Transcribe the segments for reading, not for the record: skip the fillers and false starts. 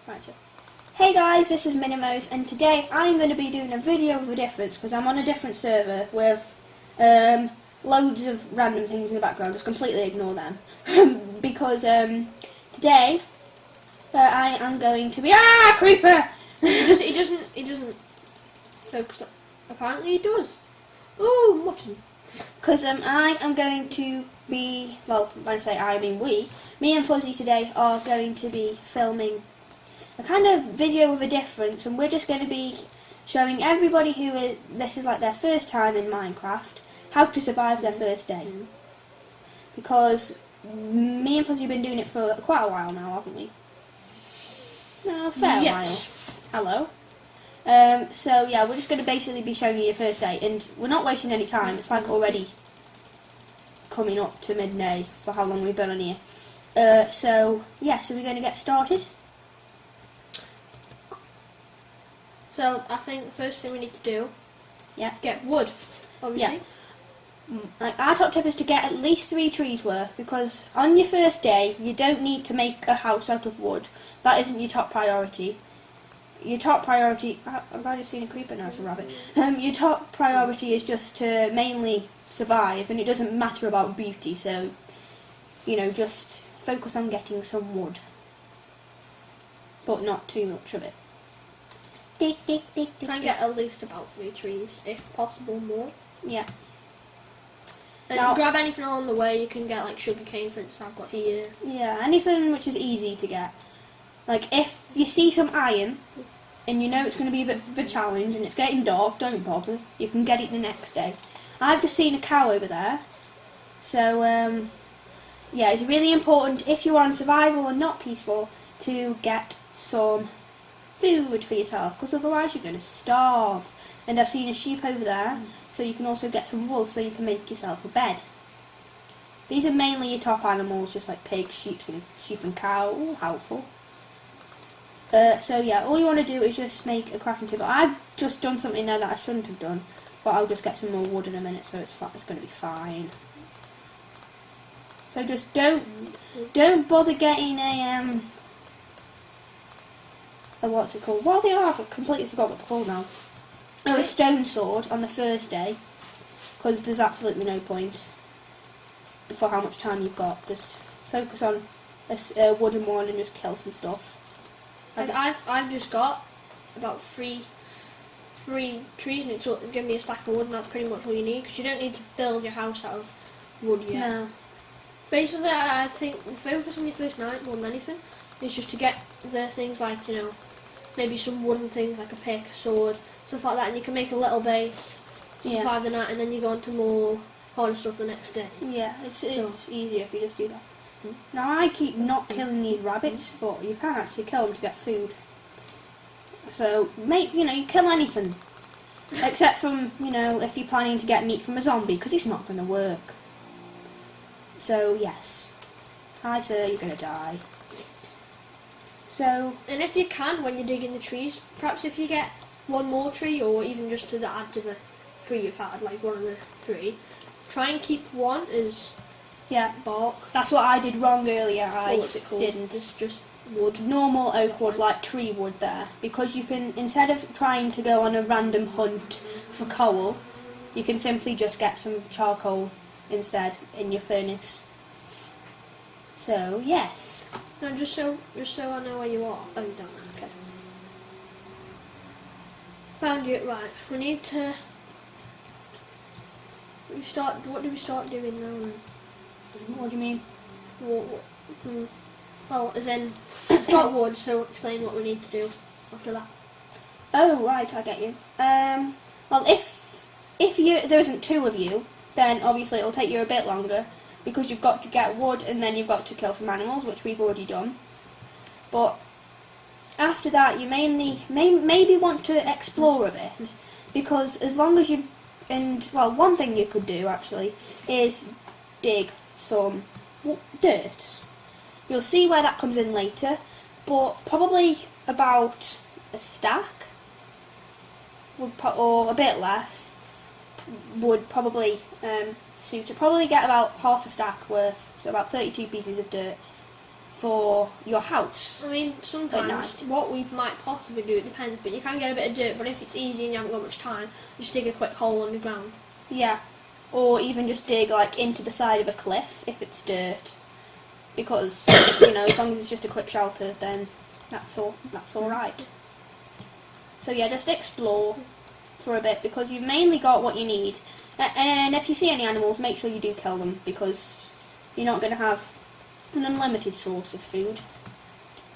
Right, so. Hey guys, this is MinEmmoes, and today I'm going to be doing a video of a difference because I'm on a different server with loads of random things in the background. Just completely ignore them because today I am going to be creeper. He doesn't focus on. Apparently he does. Ooh, mutton. Because I am going to be, well, when I say I mean we, me and Fuzzy today are going to be filming a kind of video of a difference, and we're just going to be showing everybody this is like their first time in Minecraft, how to survive their first day. Because me and Fuzzy have been doing it for quite a while now, haven't we? No, a fair Yes. while. Hello. So yeah, we're just going to basically be showing you your first day, and we're not wasting any time. It's like already coming up to midday for how long we've been on here. So yeah, so we're going to get started. So I think the first thing we need to do, Yeah. get wood, obviously. Like, our top tip is to get at least 3 trees worth, because on your first day you don't need to make a house out of wood. That isn't your top priority. Your top priority, I've already seen a creeper now, it's a rabbit. Your top priority is just to mainly survive, and it doesn't matter about beauty, so, you know, just focus on getting some wood. But not too much of it. Try and get at least about 3 trees, if possible more. Yeah. And Now, grab anything along the way. You can get like sugarcane, for instance, I've got here. yeah, anything which is easy to get. Like, if you see some iron, and you know it's going to be a bit of a challenge, and it's getting dark, don't bother. You can get it the next day. I've just seen a cow over there. So, yeah, it's really important, if you are on survival and not peaceful, to get some food for yourself, because otherwise you're going to starve. And I've seen a sheep over there, so you can also get some wool so you can make yourself a bed. These are mainly your top animals, just like pigs, sheep and cow, all helpful. So yeah, all you want to do is just make a crafting table. I've just done something there that I shouldn't have done, but I'll just get some more wood in a minute, so it's going to be fine. So just don't bother getting a what's it called? What are they? I've completely forgot what they're called now. Oh, a stone sword on the first day, because there's absolutely no point for how much time you've got. Just focus on a wooden one and just kill some stuff. I've just got about three trees, and it's giving me a stack of wood, and that's pretty much all you need, because you don't need to build your house out of wood yet. No. Basically, I think the focus on your first night more than anything is just to get the things like, you know, maybe some wooden things like a pick, a sword, stuff like that, and you can make a little base to survive the night, and then you go on to more harder stuff the next day. Yeah, it's easier if you just do that. Now I keep not killing these rabbits, but you can actually kill them to get food. So you kill anything, except from, if you're planning to get meat from a zombie, because it's not going to work. So yes, hi sir, you're going to die. So, and if you can, when you're digging the trees, perhaps if you get one more tree, or even just to add to the 3 you've had, like one of the 3, try and keep one as bark. That's what I did wrong earlier. What's it called? Didn't. It's just wood. Normal oak wood, like tree wood there, because you can, instead of trying to go on a random hunt for coal, you can simply just get some charcoal instead in your furnace. So yes. No, just so I know where you are. Oh, you don't. Okay. Found you. Right. We need to. What do we start doing now? Then? What do you mean? Well, as in, we've got wood, so explain what we need to do after that. Oh right, I get you. Well, if there isn't 2 of you, then obviously it'll take you a bit longer, because you've got to get wood and then you've got to kill some animals, which we've already done. But after that, you maybe want to explore a bit, because as long as one thing you could do actually is dig some dirt. You'll see where that comes in later, but probably about a stack or a bit less would probably suit it. Probably get about half a stack worth, so about 32 pieces of dirt for your house. I mean, sometimes night. what we might possibly do, it depends, but you can get a bit of dirt, but if it's easy and you haven't got much time, just dig a quick hole in the ground. Yeah, or even just dig like into the side of a cliff if it's dirt, because as long as it's just a quick shelter, then that's all right. So yeah, just explore for a bit because you've mainly got what you need. And if you see any animals, make sure you do kill them because you're not going to have an unlimited source of food.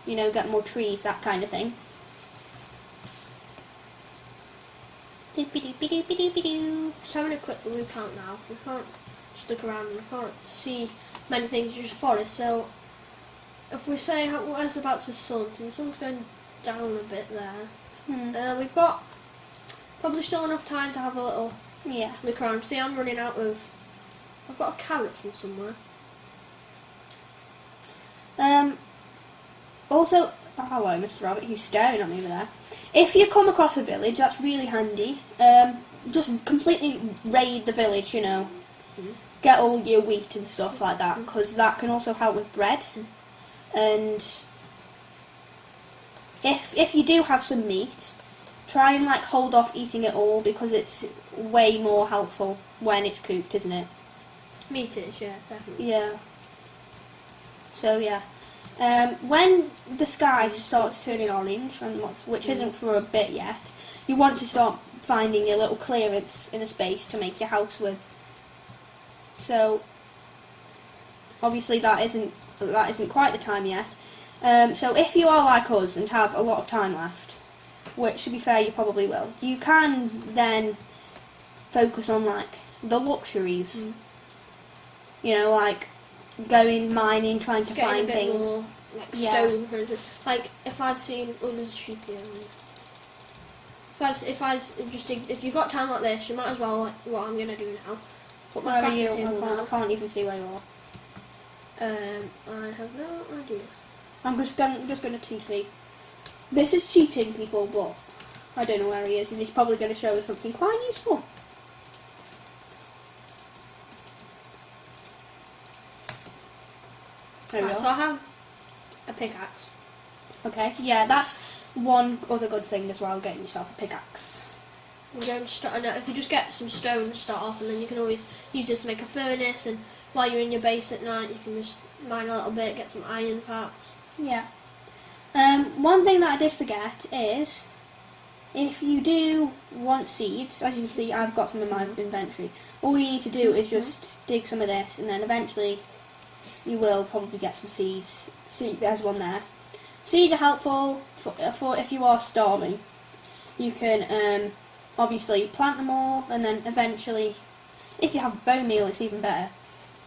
Get more trees, that kind of thing. Just having a quick look out now. We can't just look around and we can't see many things, just forest. So if we say where's about the sun, so the sun's going down a bit there. We've got probably still enough time to have a little look around. See, I'm running out of. I've got a carrot from somewhere. Also, hello, Mr. Rabbit. He's staring at me over there. If you come across a village, that's really handy. Just completely raid the village. Get all your wheat and stuff like that, because that can also help with bread. And if you do have some meat, try and hold off eating it all because it's way more helpful when it's cooked, isn't it? Meat is, yeah, definitely. Yeah. So yeah, when the sky starts turning orange, which isn't for a bit yet, you want to start finding a little clearance in a space to make your house with. So obviously that isn't quite the time yet. So if you are like us and have a lot of time left, which to be fair you probably will, you can then focus on the luxuries. Going mining, trying to Getting find a bit things. more, stone, for instance. If I'd seen, there's a sheep here. If you've got time like this, you might as well what I'm gonna do now. Put my Where are you? crafting table I down. can't even see where you are. I have no idea. I'm just gonna TP. This is cheating, people, but I don't know where he is, and he's probably going to show us something quite useful. There we Right, go. so I have a pickaxe. Okay, yeah, that's one other good thing as well, getting yourself a pickaxe. We're going to start, if you just get some stone to start off, and then you can always use this to make a furnace, and while you're in your base at night, you can just mine a little bit, get some iron parts. Yeah. One thing that I did forget is, if you do want seeds, as you can see, I've got some in my inventory. All you need to do is just dig some of this, and then eventually you will probably get some seeds. See, there's one there. Seeds are helpful for if you are starving. You can obviously plant them all, and then eventually, if you have bone meal, it's even better.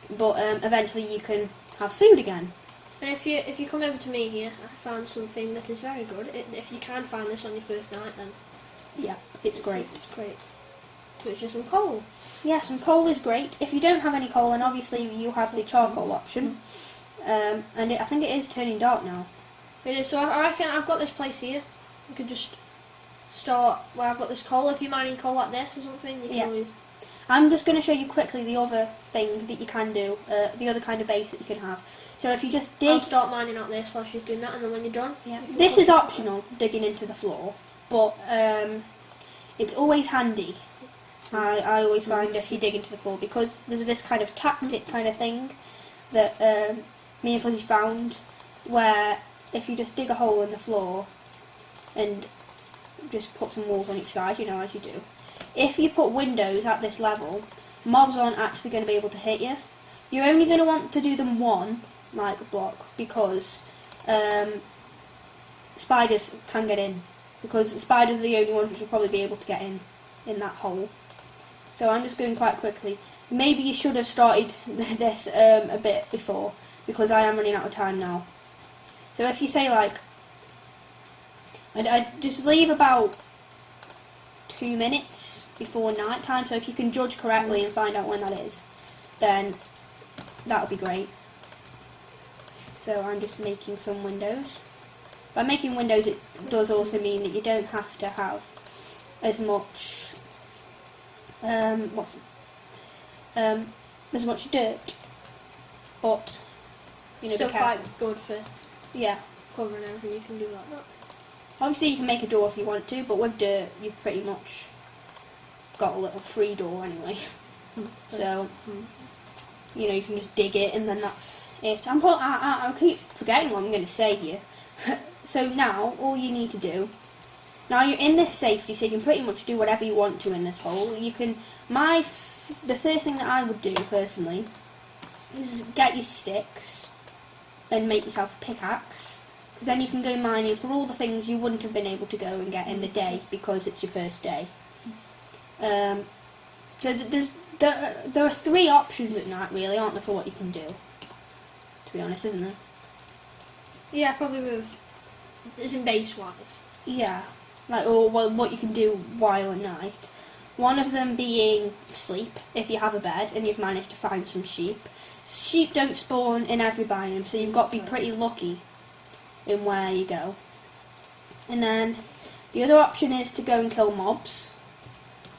But eventually you can have food again. And if you come over to me here, I found something that is very good. If you can find this on your first night, then Yeah, it's great. It's great. So it's just some coal. Yeah, some coal is great. If you don't have any coal, then obviously you have the charcoal option. And I think it is turning dark now. It is. So I reckon I've got this place here. You could just start where I've got this coal. If you're mining coal like this or something, you can always. I'm just going to show you quickly the other thing that you can do, the other kind of base that you can have. So if you just dig... I'll start mining out this while she's doing that, and then when you're done... Yeah. This is optional, digging into the floor, but it's always handy. I always find if you dig into the floor, because there's this kind of tactic kind of thing that me and Fuzzy found, where if you just dig a hole in the floor and just put some walls on each side, as you do, if you put windows at this level, mobs aren't actually going to be able to hit you. You're only going to want to do them one, block, because spiders can get in. Because spiders are the only ones which will probably be able to get in that hole. So I'm just going quite quickly. Maybe you should have started this a bit before, because I am running out of time now. So if you say I just leave about 2 minutes before night time, so if you can judge correctly and find out when that is, then that would be great. So I'm just making some windows. By making windows, it does also mean that you don't have to have as much as much dirt, but Still be careful. quite good for Yeah. covering everything. You can do like that. Obviously, you can make a door if you want to, but with dirt, you've pretty much got a little free door anyway. So, you can just dig it, and then that's it. I keep forgetting what I'm going to say here. So now, all you need to do, now you're in this safety, so you can pretty much do whatever you want to in this hole. You can, the first thing that I would do personally is get your sticks and make yourself a pickaxe, because then you can go mining for all the things you wouldn't have been able to go and get in the day because it's your first day. So there are 3 options at night, really, aren't there, for what you can do? To be honest, isn't there? Yeah, probably with, as in base-wise. Yeah, what you can do while at night. One of them being sleep, if you have a bed and you've managed to find some sheep. Sheep don't spawn in every biome, so you've got to be pretty lucky in where you go. And then the other option is to go and kill mobs.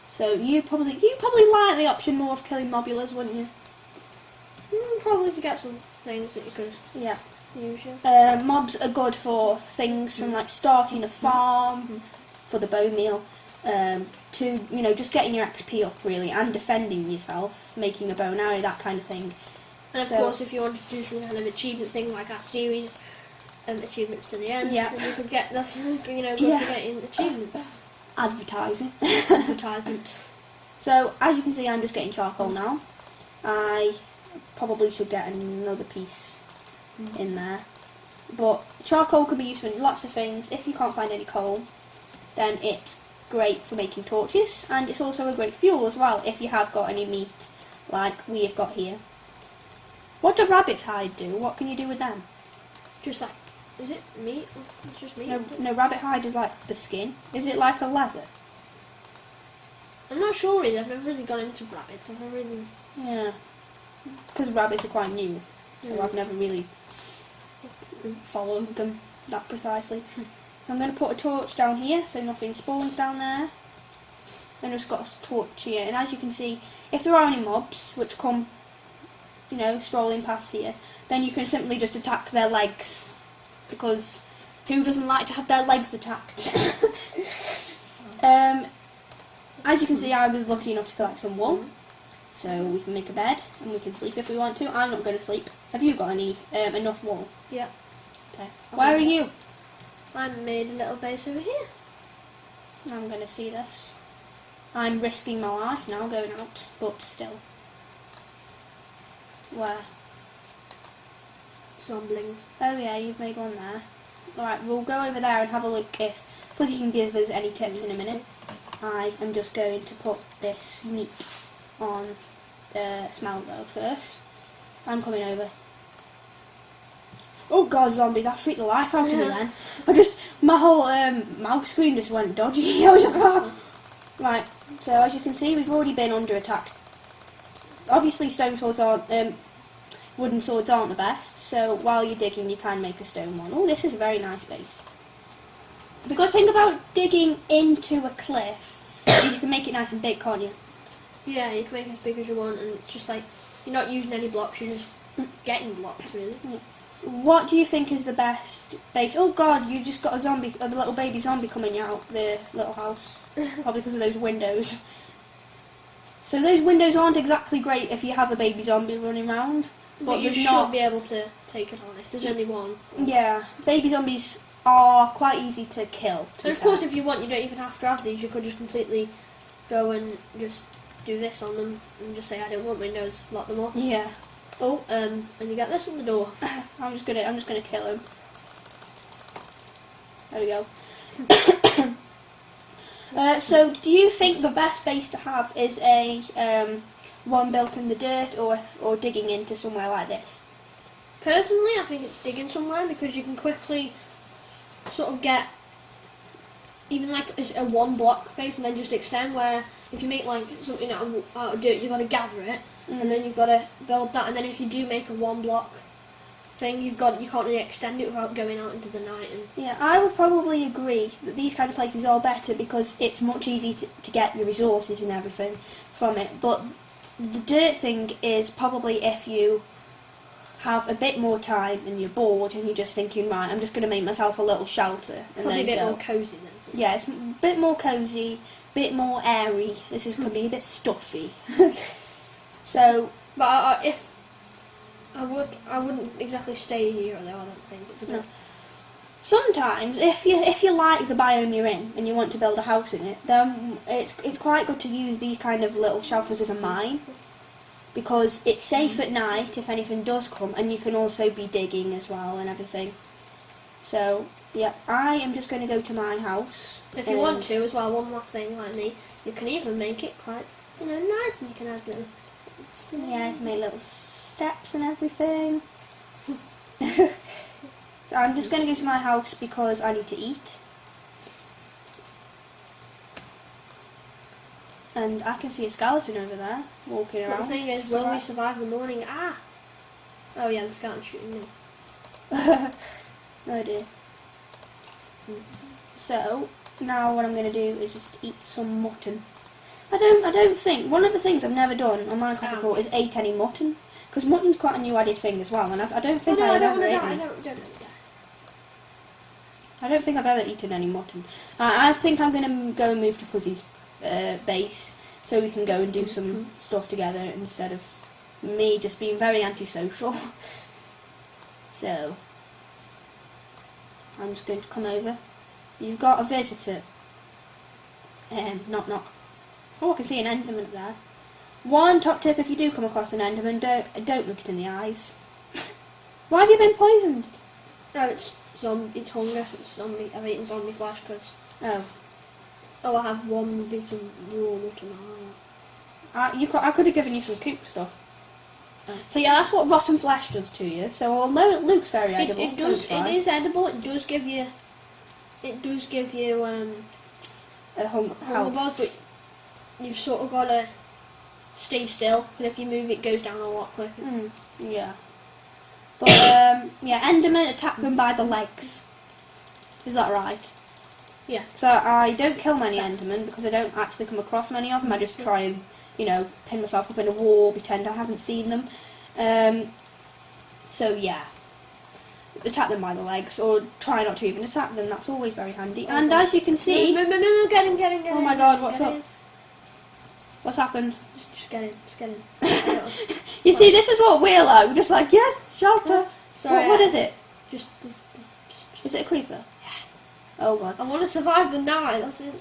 So you probably like the option more of killing mobulars, wouldn't you? Probably to get some things that you could Yeah. use. Yeah. Mobs are good for things from like starting a farm, for the bone meal, to just getting your XP up really, and defending yourself, making a bow and arrow, that kind of thing. And of course, if you want to do some kind of achievement thing like our series, achievements to the end, Yeah. then you could get good for getting achievement. Advertising. Advertisements. So as you can see, I'm just getting charcoal now. I probably should get another piece in there, but charcoal can be used for lots of things. If you can't find any coal, then it's great for making torches, and it's also a great fuel as well if you have got any meat like we have got here. What do rabbit's hide do? What can you do with them? Just like, is it meat? It's just meat. No, rabbit hide is like the skin. Is it like a leather? I'm not sure really. I've never really gone into rabbits. I've never really. Yeah, because rabbits are quite new, so I've never really followed them that precisely. I'm going to put a torch down here so nothing spawns down there. And just got a torch here, and as you can see, if there are any mobs which come, strolling past here, then you can simply just attack their legs, because who doesn't like to have their legs attacked? As you can see, I was lucky enough to collect some wool, so we can make a bed and we can sleep if we want to. I'm not going to sleep. Have you got any enough wool? Yeah. Okay. Where are you? I made a little base over here. I'm going to see this. I'm risking my life now going out, but still. Where? Zomblings. Oh yeah, you've made one there. Alright, we'll go over there and have a look if Fuzzy can give us any tips in a minute. I am just going to put this meat on the smell though first. I'm coming over. Oh god, zombie, that freaked the life out of me then. My whole mouse screen just went dodgy. I was just like, right, so as you can see, we've already been under attack. Obviously stone swords aren't, wooden swords aren't the best, so while you're digging you can make a stone one. Oh, this is a very nice base. The good thing about digging into a cliff is you can make it nice and big, can't you? Yeah, you can make it as big as you want, and it's just like, you're not using any blocks, you're just getting blocks, really. Yeah. What do you think is the best base? Oh god, you just got a little baby zombie coming out the little house. Probably because of those windows. So those windows aren't exactly great if you have a baby zombie running around. But you should be able to take it on if there's only one. Yeah, baby zombies are quite easy to kill. And of course, if you want, you don't even have to have these. You could just completely go and just do this on them and just say, I don't want windows, lock them off. Yeah. Oh, and you get this on the door. I'm just gonna kill him. There we go. So, do you think the best base to have is a one built in the dirt, or digging into somewhere like this? Personally, I think it's digging somewhere because you can quickly sort of get even like a one block base and then just extend. Where if you make like something out of dirt, you've got to gather it and then you've got to build that. And then if you do make a one block thing, you can't really extend it without going out into the night. And yeah, I would probably agree that these kind of places are better because it's much easier to get your resources and everything from it. But the dirt thing is probably if you have a bit more time and you're bored and you're just thinking, right, I'm just going to make myself a little shelter and Probably then a bit go. more cosy then. Yeah, it's a bit more cosy, bit more airy. This is going to be a bit stuffy. So, But if I wouldn't exactly stay here though. I don't think it's a bit. No. Sometimes, if you like the biome you're in and you want to build a house in it, then it's quite good to use these kind of little shelters as a mine, because it's safe at night if anything does come, and you can also be digging as well and everything. So yeah, I am just going to go to my house. If you want to as well, one last thing like me, you can even make it quite nice, and you can have little. Yeah, you can make little steps and everything. So I'm just going to go to my house because I need to eat. And I can see a skeleton over there, walking But around. the thing is, will we survive the morning? Ah! Oh yeah, the skeleton's shooting me. Oh dear. So, now what I'm going to do is just eat some mutton. I don't think, one of the things I've never done on Minecraft before is ate any mutton. Because mutton's quite a new added thing as well, and I don't think I've ever eaten it. I don't think I've ever eaten any mutton. I think I'm going to go and move to Fuzzy's base so we can go and do some stuff together instead of me just being very antisocial. So, I'm just going to come over. You've got a visitor. Knock knock. Oh, I can see an enderman up there. One top tip: if you do come across an enderman, don't look it in the eyes. Why have you been poisoned? No, it's hunger. It's zombie. I've eaten zombie flesh because. Oh, I have one bit of raw mutton. I could have given you some cooked stuff. So yeah, that's what rotten flesh does to you. So although it looks very edible, It does. It is edible. It does give you. A hunger bug, but you've sort of got to stay still. And if you move, it goes down a lot quicker. Yeah. But yeah, endermen attack them by the legs. Is that right? Yeah. So I don't kill many endermen because I don't actually come across many of them. I just try and pin myself up in a wall, pretend I haven't seen them. So yeah, attack them by the legs, or try not to even attack them. That's always very handy. Okay. And as you can see, Get in. Oh my God, what's up? What's happened? Just get in. You see, this is what we're like. We're just like, yes, shelter. Sorry, What is it? Just. Is it a creeper? Oh God. I want to survive the night. That's it.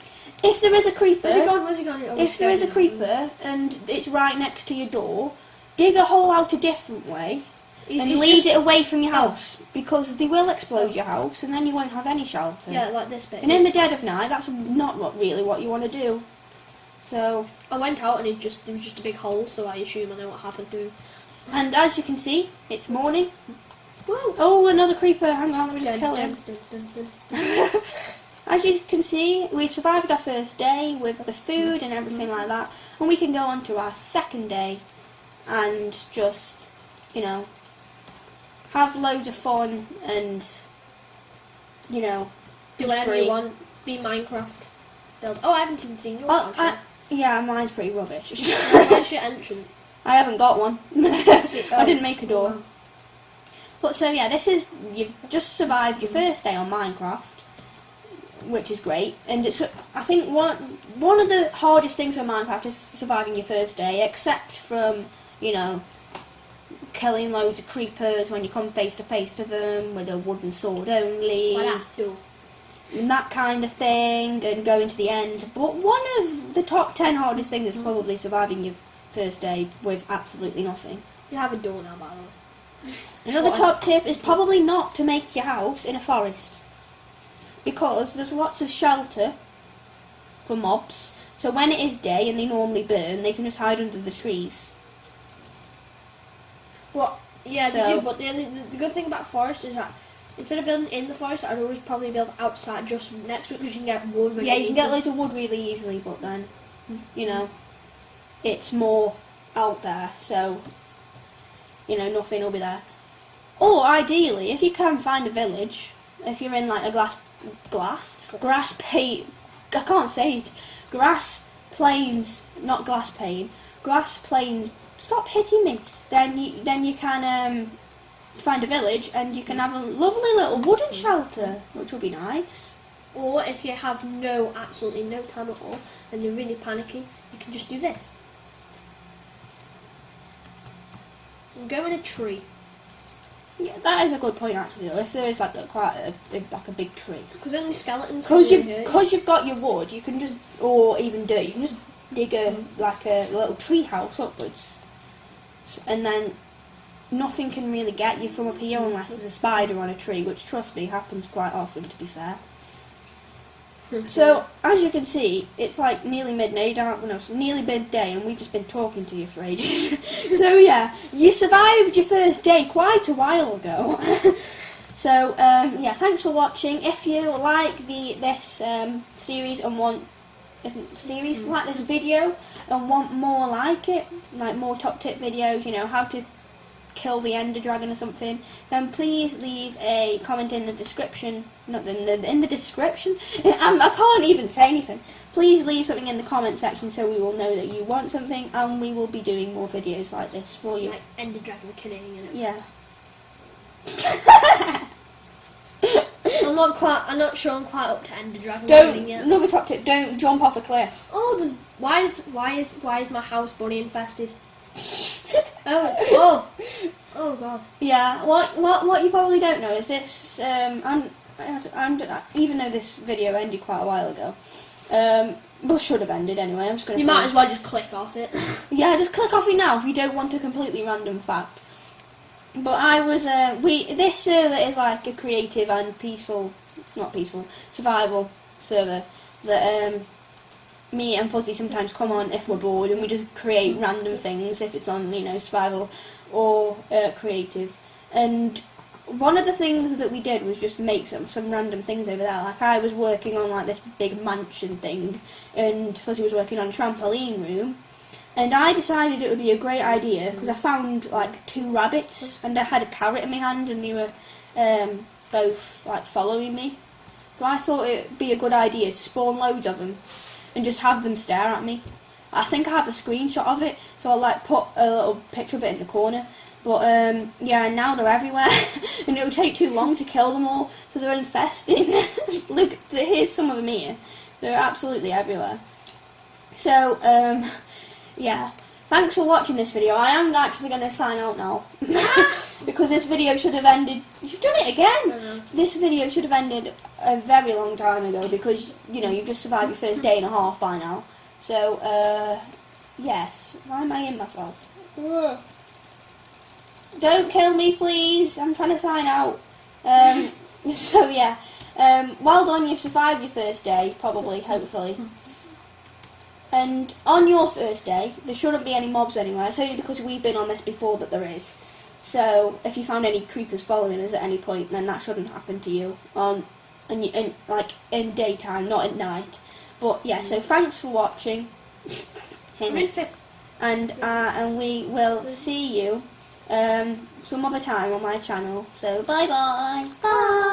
If there is a creeper, Where's he gone? If there is a creeper and it's right next to your door, dig a hole out a different way and lead it away from your house, because they will explode your house and then you won't have any shelter. Yeah, like this bit. And in the dead of night, that's not really what you want to do. So I went out and there was just a big hole, so I assume I know what happened to him. And as you can see, it's morning. Whoa. Oh, another creeper! Hang on, we'll just kill him. Dun. As you can see, we've survived our first day with the food and everything like that, and we can go on to our second day and just, have loads of fun and, do whatever you want. Be Minecraft. Build. Oh, I haven't even seen your house. Yeah, mine's pretty rubbish. Where's your entrance? I haven't got one. I didn't make a door. Wow. But so yeah, you've just survived your first day on Minecraft, which is great. And I think one of the hardest things on Minecraft is surviving your first day, except from, killing loads of creepers when you come face to face to them with a wooden sword only. And that kind of thing, and going to the end. But one of the top 10 hardest things is probably surviving your first day with absolutely nothing. You have a door now, by the way. Another top tip is probably not to make your house in a forest, because there's lots of shelter for mobs, so when it is day and they normally burn, they can just hide under the trees. Well, yeah, they do, but the good thing about forest is that instead of building in the forest, I'd always probably build outside just next to it, because you can get wood. Yeah, you can get loads of wood really easily, but then, it's more out there, so nothing will be there. Or ideally, if you can find a village, if you're in like a grass plains, not glass pane, grass plains. Stop hitting me. Then you can find a village and you can have a lovely little wooden shelter, which will be nice. Or if you have absolutely no time at all, and you're really panicking, you can just do this. And go in a tree. Yeah, that is a good point actually. Though, if there is like quite a big tree, because only skeletons. Because you've got your wood, you can just, or even dirt, you can just dig a little tree house upwards, and then nothing can really get you from up here unless there's a spider on a tree, which trust me happens quite often. To be fair. So, as you can see, it's like nearly midday, nearly midday, and we've just been talking to you for ages. So yeah, you survived your first day quite a while ago. So, yeah, thanks for watching. If you like this series and want like this video and want more like it, like more top tip videos, you know, how to kill the Ender Dragon or something, then please leave a comment in the description. Not in the description. I can't even say anything. Please leave something in the comment section so we will know that you want something, and we will be doing more videos like this for you. Like Ender Dragon killing, you know. Yeah. I'm not sure I'm quite up to Ender Dragon Don't. yet. Another top tip: don't jump off a cliff. Oh, why is my house bunny infested? Oh god. Yeah. What you probably don't know is this. Even though this video ended quite a while ago, well, should have ended anyway. I'm just gonna. You might as well just click off it. Yeah, just click off it now if you don't want a completely random fact. But I was this server is like a creative and not peaceful survival server that me and Fuzzy sometimes come on if we're bored, and we just create random things if it's on, you know, survival or creative. And one of the things that we did was just make some random things over there. Like I was working on like this big mansion thing, and Fuzzy was working on a trampoline room. And I decided it would be a great idea because I found like 2 rabbits, and I had a carrot in my hand, and they were both like following me. So I thought it would be a good idea to spawn loads of them and just have them stare at me. I think I have a screenshot of it, so I'll like put a little picture of it in the corner. But yeah, and now they're everywhere, and it would take too long to kill them all, so they're infesting. Look, here's some of them here. They're absolutely everywhere. So yeah, thanks for watching this video. I am actually going to sign out now because this video should have ended. You've done it again. This video should have ended a very long time ago because, you know, you've just survived your first day and a half by now. So yes, why am I in myself? Don't kill me, please. I'm trying to sign out. So yeah, well done. You've survived your first day, probably, hopefully. And on your first day, there shouldn't be any mobs anywhere. It's only because we've been on this before that there is. So if you found any creepers following us at any point, then that shouldn't happen to you. Like in daytime, not at night. But yeah, so thanks for watching. I'm in 5th. And we will see you some other time on my channel. So bye bye. Bye.